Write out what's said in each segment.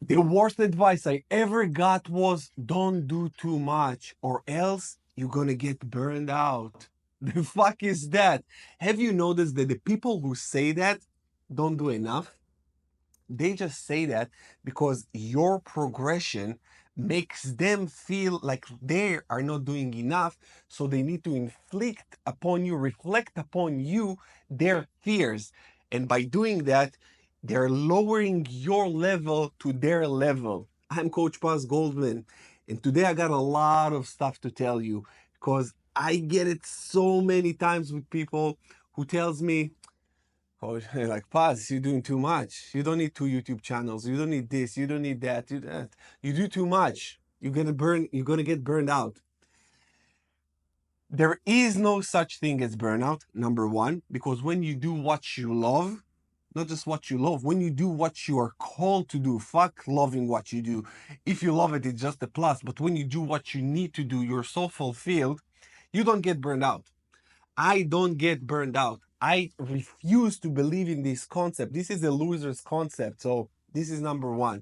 The worst advice I ever got was don't do too much or else you're gonna get burned out. The fuck is that? Have you noticed that the people who say that don't do enough? They just say that because your progression makes them feel like they are not doing enough. So they need to inflict upon you, reflect upon you their fears. And by doing that, they're lowering your level to their level. I'm Coach Paz Goldman. And today I got a lot of stuff to tell you because I get it so many times with people who tells me, oh, like Paz, you're doing too much. You don't need two YouTube channels. You don't need this. You don't need that. You do too much. You're gonna get burned out. There is no such thing as burnout, number one, because when you do what you love, not just what you love, when you do what you are called to do, fuck loving what you do. If you love it, it's just a plus. But when you do what you need to do, you're so fulfilled, you don't get burned out. I don't get burned out. I refuse to believe in this concept. This is a loser's concept. So this is number one.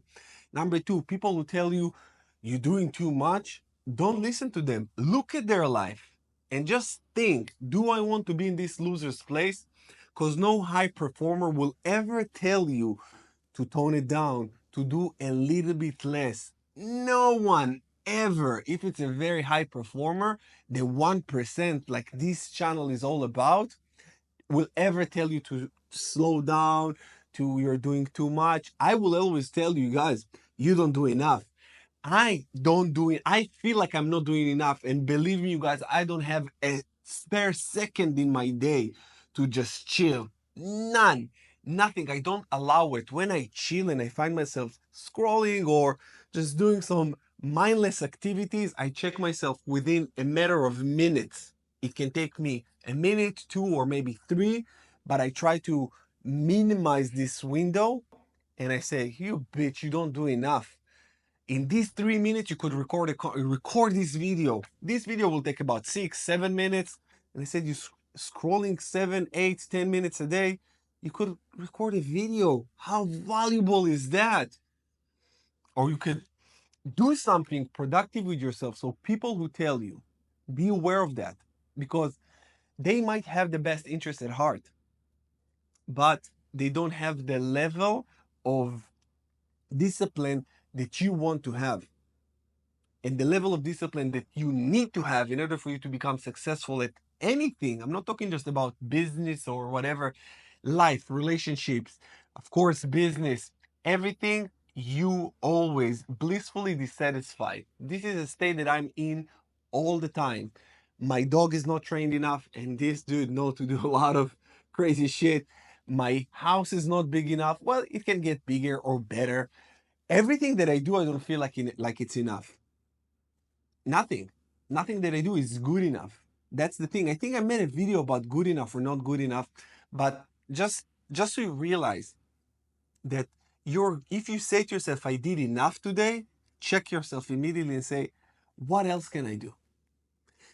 Number two, people who tell you you're doing too much, don't listen to them. Look at their life and just think, do I want to be in this loser's place? Because no high performer will ever tell you to tone it down, to do a little bit less. No one ever, if it's a very high performer, the 1%, like this channel is all about, will ever tell you to slow down, to you're doing too much. I will always tell you guys, you don't do enough. I don't do it. I feel like I'm not doing enough. And believe me, you guys, I don't have a spare second in my day to just chill. None. Nothing. I don't allow it. When I chill and I find myself scrolling or just doing some mindless activities, I check myself within a matter of minutes. It can take me a minute, two, or maybe three, but I try to minimize this window and I say, you bitch, you don't do enough. In these 3 minutes, you could record this video. This video will take about 6, 7 minutes. And I said, you scrolling 7, 8, 10 minutes a day, you could record a video. How valuable is that? Or you could do something productive with yourself. So people who tell you, be aware of that because they might have the best interest at heart, but they don't have the level of discipline that you want to have. And the level of discipline that you need to have in order for you to become successful at anything. I'm not talking just about business or whatever, life, relationships, of course, business, everything. You always blissfully dissatisfied. This is a state that I'm in all the time. My dog is not trained enough, and this dude knows to do a lot of crazy shit. My house is not big enough. Well, it can get bigger or better. Everything that I do, I don't feel like it's enough. Nothing. Nothing that I do is good enough. That's the thing. I think I made a video about good enough or not good enough, but just so you realize that you're if you say to yourself, I did enough today, check yourself immediately and say, what else can I do?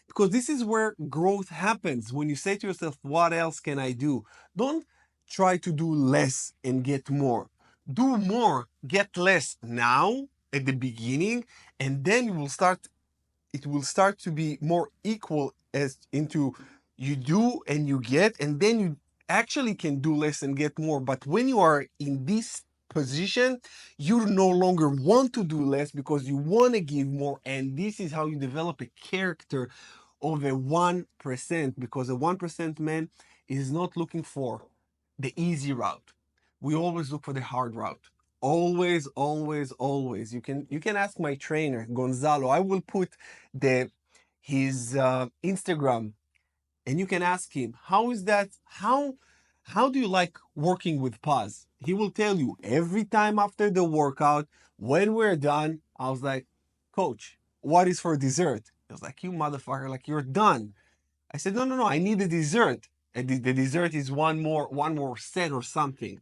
Because this is where growth happens. When you say to yourself, what else can I do? Don't try to do less and get more. Do more, get less now at the beginning, and then you will start it will start to be more equal as into you do and you get, and then you actually can do less and get more. But when you are in this position, you no longer want to do less because you want to give more. And this is how you develop a character of a 1%, because a 1% man is not looking for the easy route. We always look for the hard route. Always, always, always. You can ask my trainer Gonzalo. I will put the his Instagram, and you can ask him how is that how do you like working with Paz? He will tell you every time after the workout when we're done. I was like, Coach, what is for dessert? He was like, you motherfucker, like you're done. I said, no, no, no, I need a dessert. And the dessert is one more set or something.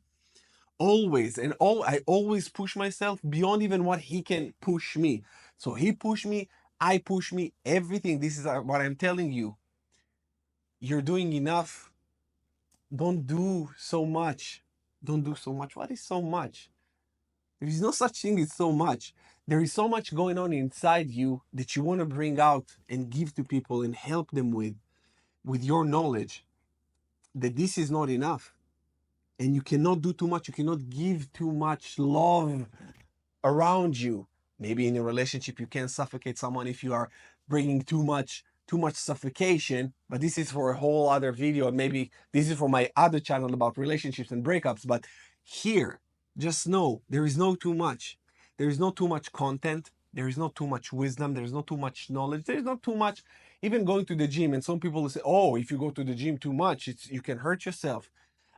Always and all I always push myself beyond even what he can push me. So he pushed me, I push me, everything. This is what I'm telling you. You're doing enough. Don't do so much. Don't do so much. What is so much? There is no such thing as so much. There is so much going on inside you that you want to bring out and give to people and help them with your knowledge, that this is not enough. And you cannot do too much. You cannot give too much love around you. Maybe in a relationship you can suffocate someone if you are bringing too much suffocation, but this is for a whole other video. Maybe this is for my other channel about relationships and breakups. But here, just know there is no too much. There is not too much content. There is not too much wisdom. There is not too much knowledge. There is not too much even going to the gym. And some people will say, oh, if you go to the gym too much, you can hurt yourself.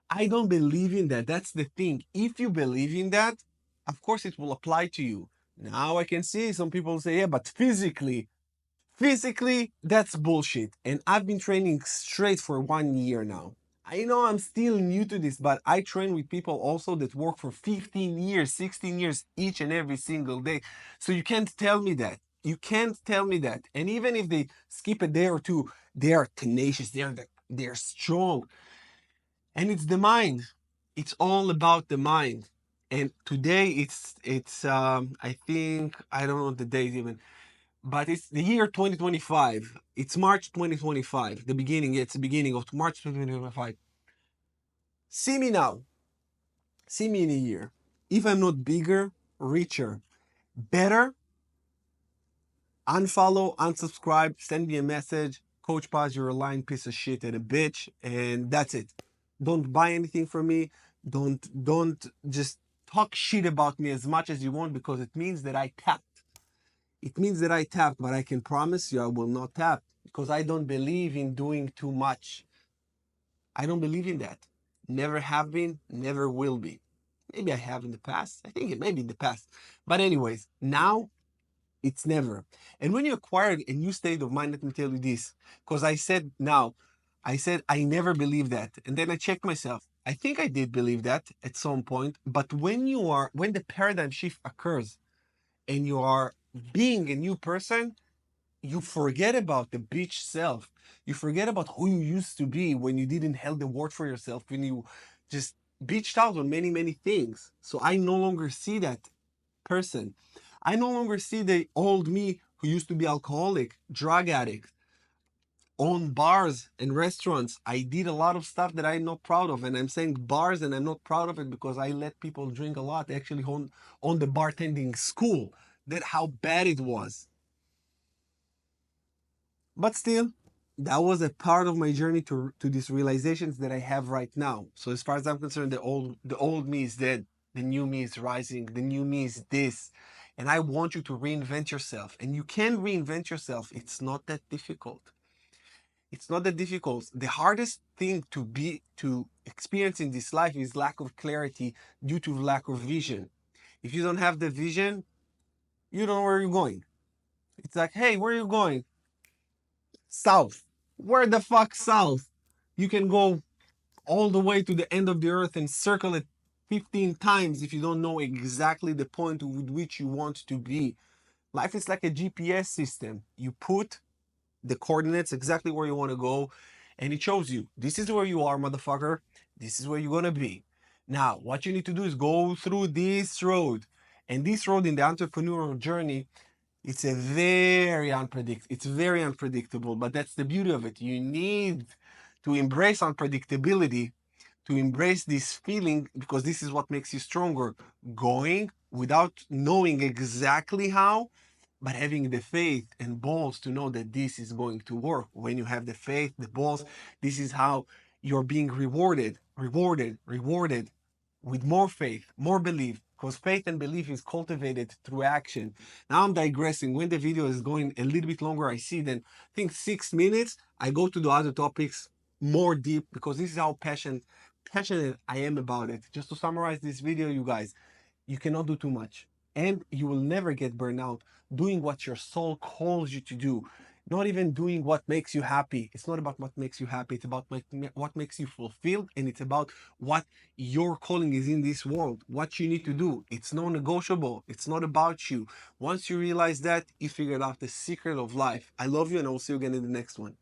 I don't believe in that. That's the thing. If you believe in that, of course it will apply to you. Now I can see some people say, yeah, but physically, that's bullshit. And I've been training straight for 1 year now. I know I'm still new to this, but I train with people also that work for 15 years, 16 years each and every single day. So you can't tell me that. You can't tell me that. And even if they skip a day or two, they are tenacious, they're strong. And it's the mind. It's all about the mind. And today it's I think I don't know the date even, but it's the year 2025. It's March 2025. The beginning. It's the beginning of March 2025. See me now. See me in a year. If I'm not bigger, richer, better, unfollow, unsubscribe, send me a message. Coach Paz, you're a lying piece of shit and a bitch, and that's it. Don't buy anything from me. Don't just talk shit about me as much as you want, because it means that I tapped. It means that I tapped, but I can promise you I will not tap, because I don't believe in doing too much. I don't believe in that. Never have been, never will be. Maybe I have in the past. I think it may be in the past. But anyways, now it's never. And when you acquire a new state of mind, let me tell you this, because I said I never believed that. And then I checked myself. I think I did believe that at some point. But when the paradigm shift occurs and you are being a new person, you forget about the bitch self. You forget about who you used to be when you didn't held the word for yourself, when you just bitched out on many, many things. So I no longer see that person. I no longer see the old me who used to be alcoholic, drug addict, own bars and restaurants. I did a lot of stuff that I'm not proud of. And I'm saying bars and I'm not proud of it because I let people drink a lot. Actually on the bartending school. That how bad it was. But still, that was a part of my journey to these realizations that I have right now. So as far as I'm concerned, the old me is dead. The new me is rising. The new me is this. And I want you to reinvent yourself. And you can reinvent yourself. It's not that difficult. It's not that difficult. The hardest thing to experience in this life is lack of clarity due to lack of vision. If you don't have the vision, you don't know where you're going. It's like, hey, where are you going? South. Where the fuck south? You can go all the way to the end of the earth and circle it 15 times if you don't know exactly the point with which you want to be. Life is like a GPS system. You put the coordinates exactly where you want to go, and it shows you this is where you are, motherfucker. This is where you're gonna be. Now, what you need to do is go through this road. And this road in the entrepreneurial journey, it's very unpredictable, but that's the beauty of it. You need to embrace unpredictability, to embrace this feeling, because this is what makes you stronger. Going without knowing exactly how, but having the faith and balls to know that this is going to work. When you have the faith, the balls, this is how you're being rewarded with more faith, more belief, because faith and belief is cultivated through action. Now I'm digressing. When the video is going a little bit longer, I see then I think 6 minutes, I go to the other topics more deep, because this is how passionate I am about it. Just to summarize this video, you guys, you cannot do too much. And you will never get burnout doing what your soul calls you to do. Not even doing what makes you happy. It's not about what makes you happy. It's about what makes you fulfilled. And it's about what your calling is in this world. What you need to do. It's non-negotiable. It's not about you. Once you realize that, you figured out the secret of life. I love you, and I will see you again in the next one.